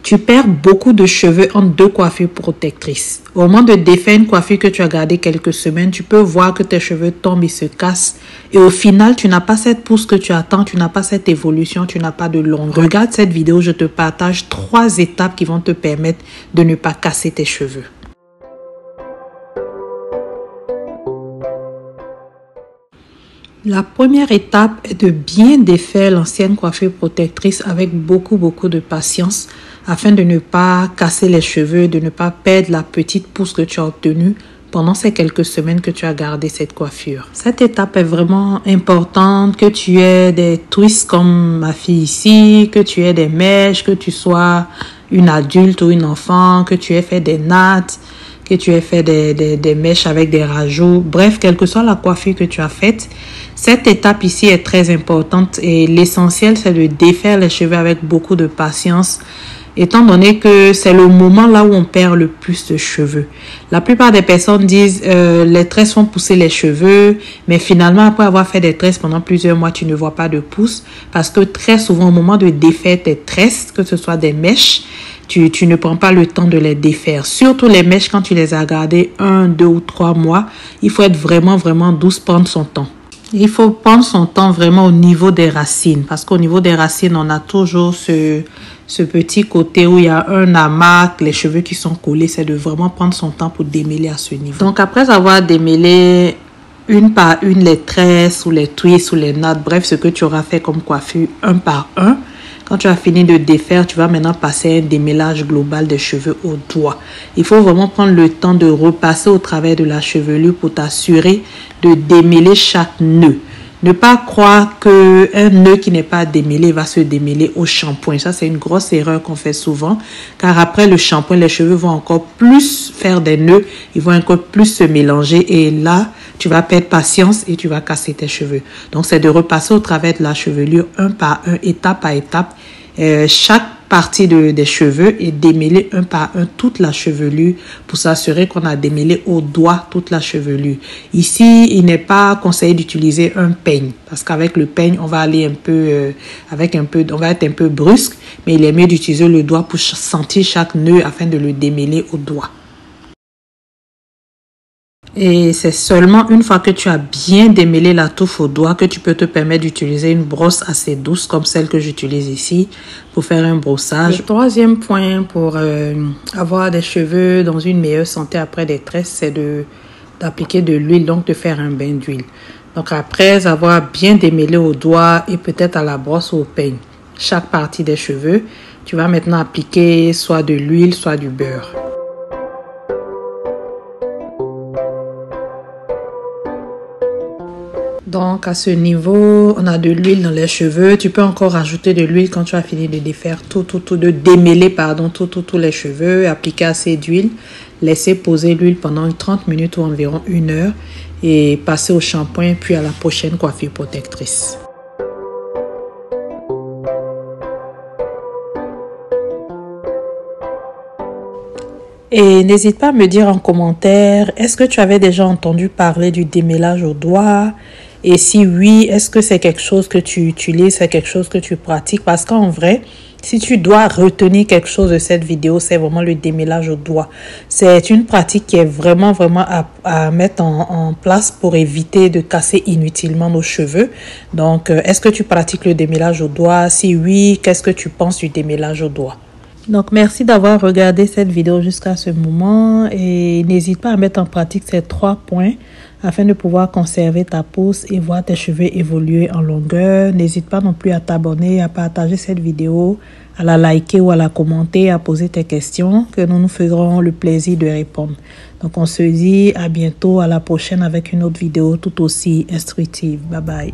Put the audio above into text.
Tu perds beaucoup de cheveux en deux coiffures protectrices. Au moment de défaire une coiffure que tu as gardée quelques semaines, tu peux voir que tes cheveux tombent et se cassent. Et au final, tu n'as pas cette pousse que tu attends, tu n'as pas cette évolution, tu n'as pas de longueur. Regarde cette vidéo, je te partage 3 étapes qui vont te permettre de ne pas casser tes cheveux. La première étape est de bien défaire l'ancienne coiffure protectrice avec beaucoup de patience afin de ne pas casser les cheveux, de ne pas perdre la petite pousse que tu as obtenue pendant ces quelques semaines que tu as gardé cette coiffure. Cette étape est vraiment importante, que tu aies des twists comme ma fille ici, que tu aies des mèches, que tu sois une adulte ou une enfant, que tu aies fait des nattes, que tu aies fait des mèches avec des rajouts. Bref, quelle que soit la coiffure que tu as faite, cette étape ici est très importante et l'essentiel, c'est de défaire les cheveux avec beaucoup de patience, étant donné que c'est le moment là où on perd le plus de cheveux. La plupart des personnes disent les tresses font pousser les cheveux, mais finalement, après avoir fait des tresses pendant plusieurs mois, tu ne vois pas de pousse parce que très souvent, au moment de défaire tes tresses, que ce soit des mèches, tu ne prends pas le temps de les défaire. Surtout les mèches, quand tu les as gardées 1, 2 ou 3 mois, il faut être vraiment douce, prendre son temps. Il faut prendre son temps vraiment au niveau des racines. Parce qu'au niveau des racines, on a toujours ce petit côté où il y a un amas, les cheveux qui sont collés. C'est de vraiment prendre son temps pour démêler à ce niveau. Donc après avoir démêlé une par une les tresses ou les twists ou les nattes, bref, ce que tu auras fait comme coiffure un par un, quand tu as fini de défaire, tu vas maintenant passer à un démêlage global des cheveux au doigt. Il faut vraiment prendre le temps de repasser au travers de la chevelure pour t'assurer de démêler chaque nœud. Ne pas croire qu'un nœud qui n'est pas démêlé va se démêler au shampoing. Ça, c'est une grosse erreur qu'on fait souvent. Car après le shampoing, les cheveux vont encore plus faire des nœuds. Ils vont encore plus se mélanger. Et là, tu vas perdre patience et tu vas casser tes cheveux. Donc, c'est de repasser au travers de la chevelure un par un, étape par étape. Chaque partie des cheveux et démêler un par un toute la chevelure pour s'assurer qu'on a démêlé au doigt toute la chevelure. Ici, il n'est pas conseillé d'utiliser un peigne parce qu'avec le peigne, on va aller on va être un peu brusque, mais il est mieux d'utiliser le doigt pour sentir chaque nœud afin de le démêler au doigt. Et c'est seulement une fois que tu as bien démêlé la touffe au doigt que tu peux te permettre d'utiliser une brosse assez douce comme celle que j'utilise ici pour faire un brossage. Le troisième point pour avoir des cheveux dans une meilleure santé après des tresses, c'est d'appliquer de l'huile, donc de faire un bain d'huile. Donc après avoir bien démêlé au doigt et peut-être à la brosse ou au peigne chaque partie des cheveux, tu vas maintenant appliquer soit de l'huile, soit du beurre. Donc, à ce niveau, on a de l'huile dans les cheveux. Tu peux encore rajouter de l'huile quand tu as fini de défaire de démêler, tous les cheveux. Appliquer assez d'huile. Laisser poser l'huile pendant 30 minutes ou environ 1 heure. Et passer au shampoing, puis à la prochaine coiffure protectrice. Et n'hésite pas à me dire en commentaire, est-ce que tu avais déjà entendu parler du démêlage au doigt? Et si oui, est-ce que c'est quelque chose que tu utilises, c'est quelque chose que tu pratiques? Parce qu'en vrai, si tu dois retenir quelque chose de cette vidéo, c'est vraiment le démêlage au doigt. C'est une pratique qui est vraiment à mettre en place pour éviter de casser inutilement nos cheveux. Donc, est-ce que tu pratiques le démêlage au doigt? Si oui, qu'est-ce que tu penses du démêlage au doigt? Donc, merci d'avoir regardé cette vidéo jusqu'à ce moment et n'hésite pas à mettre en pratique ces 3 points afin de pouvoir conserver ta pousse et voir tes cheveux évoluer en longueur. N'hésite pas non plus à t'abonner, à partager cette vidéo, à la liker ou à la commenter, à poser tes questions que nous nous ferons le plaisir de répondre. Donc, on se dit à bientôt, à la prochaine avec une autre vidéo tout aussi instructive. Bye bye.